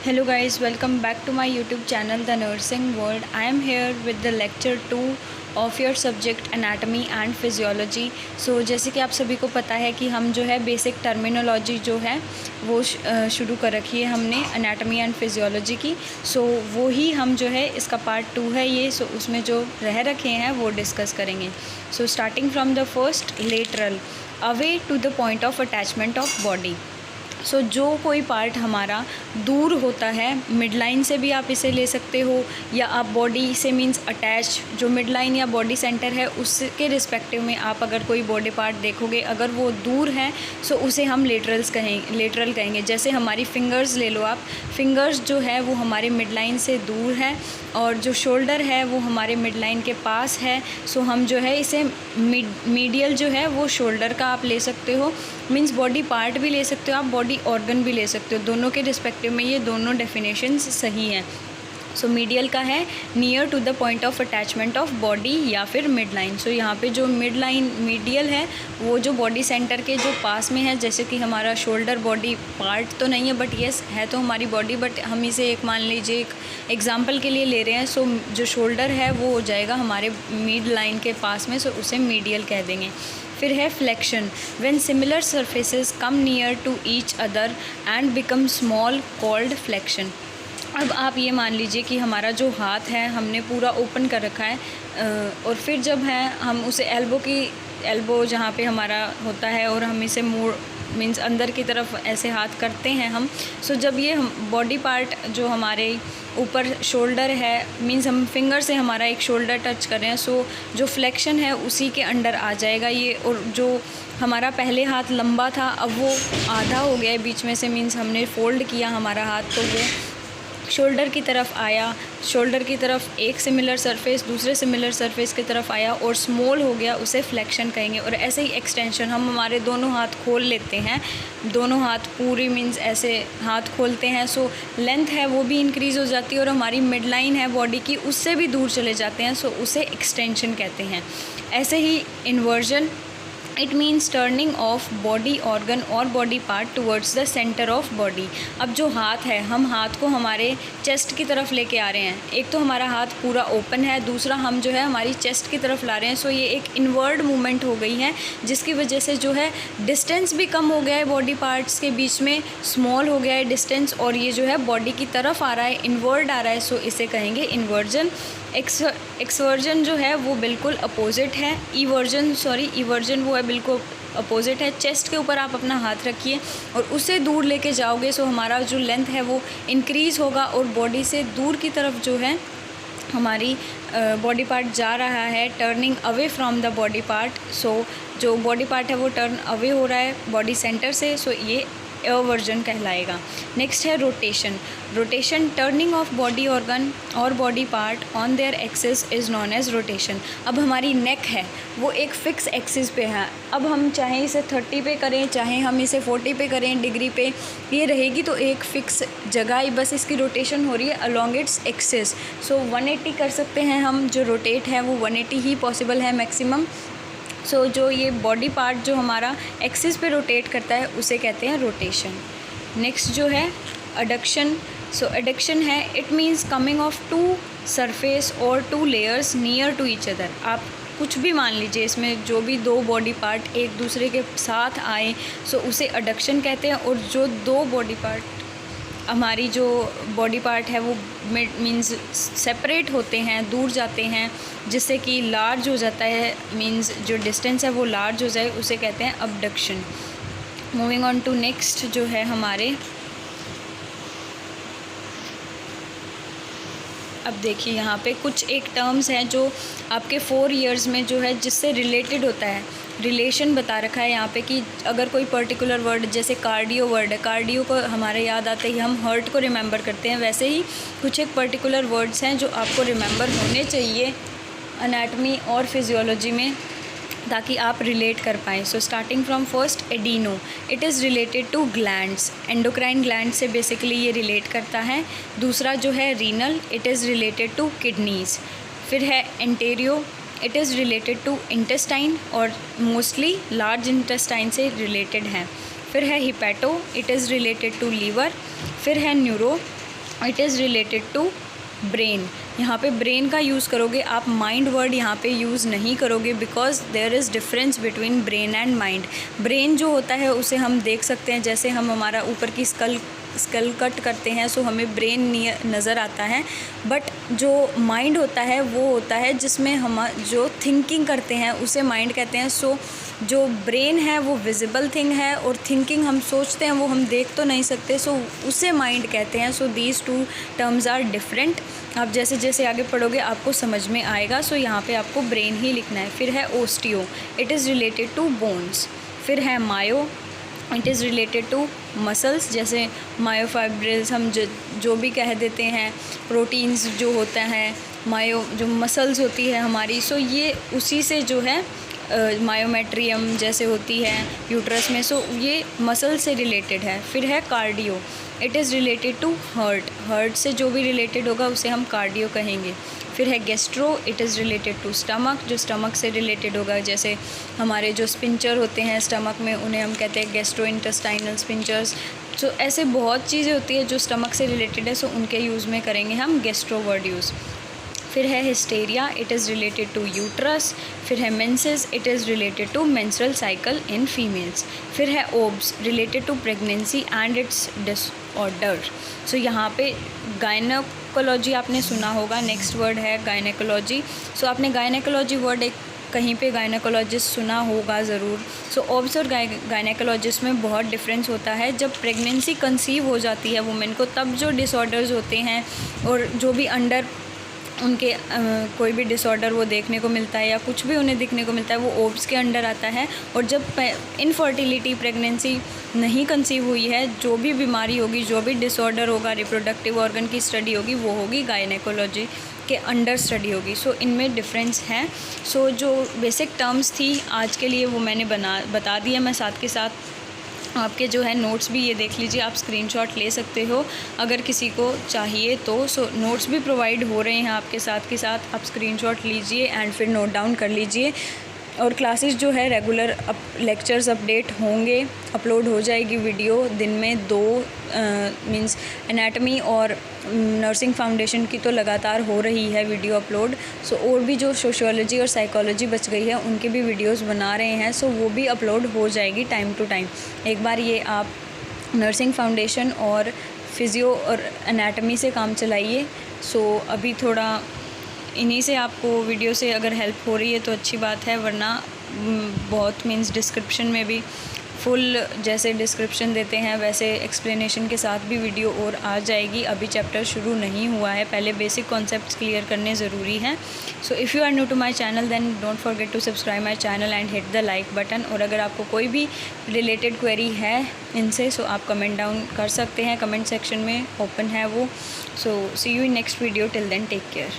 Hello guys, welcome back to my YouTube channel The Nursing World. I am here with the lecture 2 of your subject Anatomy and Physiology. So जैसे कि आप सभी को पता है कि हम जो है बेसिक टर्मिनोलॉजी जो है वो शुरू कर रखी है हमने एनाटमी एंड फिजियोलॉजी की. सो वो ही हम जो है इसका पार्ट 2 है ये. सो उसमें जो रह रखे हैं वो डिस्कस करेंगे. So starting from the first lateral away to the point of attachment of body. So जो कोई पार्ट हमारा दूर होता है, मिड लाइन से भी आप इसे ले सकते हो या आप बॉडी से मींस अटैच जो मिड लाइन या बॉडी सेंटर है उसके रिस्पेक्टिव में आप अगर कोई बॉडी पार्ट देखोगे, अगर वो दूर है सो उसे हम लेटरल कहेंगे. जैसे हमारी फिंगर्स ले लो आप, फिंगर्स जो है वो हमारे मिड लाइन से दूर है और जो शोल्डर है वो हमारे मिड लाइन के पास है. सो हम जो है इसे मीडियल जो है वो शोल्डर का आप ले सकते हो, मींस बॉडी पार्ट भी ले सकते हो आप, बॉडी ऑर्गन भी ले सकते हो. दोनों के रिस्पेक्टिव में ये दोनों डेफिनेशंस सही हैं. सो मीडियल का है near to the point of attachment of body या फिर मिड लाइन. सो यहाँ पे जो मिड लाइन मीडियल है वो जो बॉडी सेंटर के जो पास में है, जैसे कि हमारा शोल्डर बॉडी पार्ट तो नहीं है बट येस है तो हमारी बॉडी, बट हम इसे एक मान लीजिए एक एग्जांपल के लिए ले रहे हैं. सो जो शोल्डर है वो हो जाएगा हमारे मिड लाइन के पास में, सो उसे मीडियल कह देंगे. फिर है flexion, when similar surfaces come near to each other and become small called flexion. अब आप ये मान लीजिए कि हमारा जो हाथ है हमने पूरा ओपन कर रखा है और फिर जब है हम उसे एल्बो जहाँ पे हमारा होता है और हम इसे मोड़ मीन्स अंदर की तरफ ऐसे हाथ करते हैं हम. सो जब ये बॉडी पार्ट जो हमारे ऊपर शोल्डर है मीन्स हम फिंगर से हमारा एक शोल्डर टच कर रहे हैं, सो जो फ्लेक्शन है उसी के अंडर आ जाएगा ये. और जो हमारा पहले हाथ लंबा था अब वो आधा हो गया है बीच में से, मीन्स हमने फोल्ड किया हमारा हाथ तो वो शोल्डर की तरफ आया, शोल्डर की तरफ एक सिमिलर सरफेस दूसरे सिमिलर सरफेस की तरफ आया और स्मॉल हो गया, उसे फ्लेक्शन कहेंगे. और ऐसे ही एक्सटेंशन, हम हमारे दोनों हाथ खोल लेते हैं, दोनों हाथ पूरी मीन्स ऐसे हाथ खोलते हैं, सो लेंथ है वो भी इंक्रीज़ हो जाती है और हमारी मिड लाइन है बॉडी की उससे भी दूर चले जाते हैं, सो उसे एक्सटेंशन कहते हैं. ऐसे ही inversion, it means turning of body organ और body part towards the centre of body. अब जो हाथ है हम हाथ को हमारे चेस्ट की तरफ लेके आ रहे हैं, एक तो हमारा हाथ पूरा ओपन है, दूसरा हम जो है हमारी चेस्ट की तरफ ला रहे हैं. सो ये एक इनवर्ड मूवमेंट हो गई है जिसकी वजह से जो है डिस्टेंस भी कम हो गया है, बॉडी पार्ट्स के बीच में स्मॉल हो गया है डिस्टेंस और ये जो है बॉडी की तरफ आ रहा है, इनवर्ड आ रहा है. सो इसे कहेंगे इन्वर्जन. एक्सवर्जन जो है वो बिल्कुल अपोजिट है. ईवर्जन वो है बिल्कुल अपोजिट है. चेस्ट के ऊपर आप अपना हाथ रखिए और उसे दूर लेके जाओगे, सो हमारा जो लेंथ है वो इंक्रीज़ होगा और बॉडी से दूर की तरफ जो है हमारी बॉडी पार्ट जा रहा है, turning away from the body part. So जो बॉडी पार्ट है वो टर्न अवे हो रहा है बॉडी सेंटर से, सो ये एवर्जन कहलाएगा. नेक्स्ट है rotation. Rotation, turning of body organ और body part on their axis is known as rotation. अब हमारी नेक है वो एक फ़िक्स एक्सिस पे है, अब हम चाहे इसे 30 पे करें चाहे हम इसे 40 पे करें डिग्री पे, ये रहेगी तो एक फ़िक्स जगह ही, बस इसकी रोटेशन हो रही है अलॉन्ग इट्स एक्सिस. सो 180 कर सकते हैं हम, जो रोटेट है वो 180 ही पॉसिबल है मैक्सिमम. सो जो ये बॉडी पार्ट जो हमारा एक्सिस पे रोटेट करता है उसे कहते हैं रोटेशन. नेक्स्ट जो है अडक्शन. सो एडक्शन है, it means coming of two surface और two layers near to each other. आप कुछ भी मान लीजिए इसमें जो भी दो बॉडी पार्ट एक दूसरे के साथ आए, सो उसे अडक्शन कहते हैं. और जो दो बॉडी पार्ट हमारी जो बॉडी पार्ट है वो मीन्स सेपरेट होते हैं, दूर जाते हैं, जिससे कि लार्ज हो जाता है, मीन्स जो डिस्टेंस है वो लार्ज हो जाए, उसे कहते हैं abduction. Moving on to next जो है हमारे, अब देखिए यहाँ पे कुछ एक टर्म्स हैं जो आपके 4 इयर्स में जो है जिससे रिलेटेड होता है, रिलेशन बता रखा है यहाँ पे कि अगर कोई पर्टिकुलर वर्ड, जैसे कार्डियो वर्ड है, कार्डियो को हमारे याद आते ही हम हार्ट को रिमेंबर करते हैं, वैसे ही कुछ एक पर्टिकुलर वर्ड्स हैं जो आपको रिमेंबर होने चाहिए एनाटमी और फिजियोलॉजी में ताकि आप रिलेट कर पाएँ. So starting from first, adeno, it is related to glands, endocrine gland से बेसिकली ये रिलेट करता है. दूसरा जो है renal, it is related to kidneys. फिर है entero, it is related to intestine और मोस्टली लार्ज इंटेस्टाइन से रिलेटेड है. फिर है hepato, it is related to liver. फिर है neuro, it is related to brain. यहाँ पे ब्रेन का यूज़ करोगे आप, माइंड वर्ड यहाँ पे यूज़ नहीं करोगे, because there is difference between brain and mind. Brain जो होता है उसे हम देख सकते हैं, जैसे हम हमारा ऊपर की स्कल कट करते हैं सो हमें ब्रेन नज़र आता है, बट जो माइंड होता है वो होता है जिसमें हम जो थिंकिंग करते हैं उसे माइंड कहते हैं। सो जो ब्रेन है वो विजिबल थिंग है, और थिंकिंग हम सोचते हैं वो हम देख तो नहीं सकते, सो उसे माइंड कहते हैं। So these two terms are different. आप जैसे जैसे आगे पढ़ोगे आपको समझ में आएगा। सो यहाँ पे आपको ब्रेन ही लिखना है। फिर है osteo, it is related to bones. फिर है myo, it is related to muscles, जैसे मायोफाइब्रिल्स हम जो भी कह देते हैं, प्रोटीन्स जो होता है, मायो जो मसल्स होती है हमारी, सो ये उसी से जो है मायोमेट्रियम जैसे होती है यूट्रस में, सो ये मसल से रिलेटेड है। फिर है cardio, it is related to heart से जो भी रिलेटेड होगा उसे हम कार्डियो कहेंगे। फिर है gastro, it is related to stomach, जो स्टमक से रिलेटेड होगा, जैसे हमारे जो स्पिंचर होते हैं स्टमक में उन्हें हम कहते हैं गैस्ट्रो इंटेस्टाइनल स्पिंचर्स। सो ऐसे बहुत चीज़ें होती है जो स्टमक से रिलेटेड है, सो उनके यूज़ में करेंगे हम गैस्ट्रो वर्ड यूज़। फिर है hysteria, it is related to uterus. फिर है menses, it is related to menstrual cycle in females. फिर है obs, related to pregnancy and its disorder. So यहाँ पे गायनेकोलॉजी आपने सुना होगा, नेक्स्ट वर्ड है गायनेकोलॉजी। सो आपने गायनेकोलॉजी वर्ड एक कहीं पे गायनेकोलॉजिस्ट सुना होगा ज़रूर। सो ओब्स और गायनेकोलॉजिस्ट में बहुत डिफरेंस होता है। जब प्रेगनेंसी कंसीव हो जाती है वुमेन को, तब जो डिसऑर्डर्स होते हैं और जो भी अंडर उनके कोई भी डिसऑर्डर वो देखने को मिलता है या कुछ भी उन्हें दिखने को मिलता है, वो ओब्स के अंडर आता है। और जब इनफर्टिलिटी, प्रेगनेंसी नहीं कंसीव हुई है, जो भी बीमारी होगी, जो भी डिसऑर्डर होगा, रिप्रोडक्टिव ऑर्गन की स्टडी होगी, वो होगी गायनेकोलॉजी के अंडर स्टडी होगी। सो इनमें डिफरेंस है। सो जो बेसिक टर्म्स थी आज के लिए वो मैंने बता दिया। मैं साथ के साथ आपके जो है नोट्स भी ये देख लीजिए, आप स्क्रीनशॉट ले सकते हो अगर किसी को चाहिए तो। सो नोट्स भी प्रोवाइड हो रहे हैं आपके साथ के साथ, आप स्क्रीनशॉट लीजिए एंड फिर नोट डाउन कर लीजिए। और क्लासेस जो है रेगुलर लेक्चर्स अपडेट होंगे, अपलोड हो जाएगी वीडियो दिन में 2 मींस एनाटमी और नर्सिंग फाउंडेशन की तो लगातार हो रही है वीडियो अपलोड। सो और भी जो सोशियोलॉजी और साइकोलॉजी बच गई है उनके भी वीडियोस बना रहे हैं, सो वो भी अपलोड हो जाएगी टाइम टू टाइम। एक बार ये आप नर्सिंग फाउंडेशन और फिज़ियो और एनाटमी से काम चलाइए। सो अभी थोड़ा इन्हीं से आपको वीडियो से अगर हेल्प हो रही है तो अच्छी बात है, वरना बहुत मीन्स डिस्क्रिप्शन में भी फुल जैसे डिस्क्रिप्शन देते हैं वैसे एक्सप्लेनेशन के साथ भी वीडियो और आ जाएगी। अभी चैप्टर शुरू नहीं हुआ है, पहले बेसिक कॉन्सेप्ट्स क्लियर करने ज़रूरी हैं। So if you are new to my channel then don't forget to subscribe my channel and hit the like button. और अगर आपको कोई भी रिलेटेड क्वेरी है इनसे, सो आप कमेंट डाउन कर सकते हैं, कमेंट सेक्शन में ओपन है वो। So see you in next video, till then take care.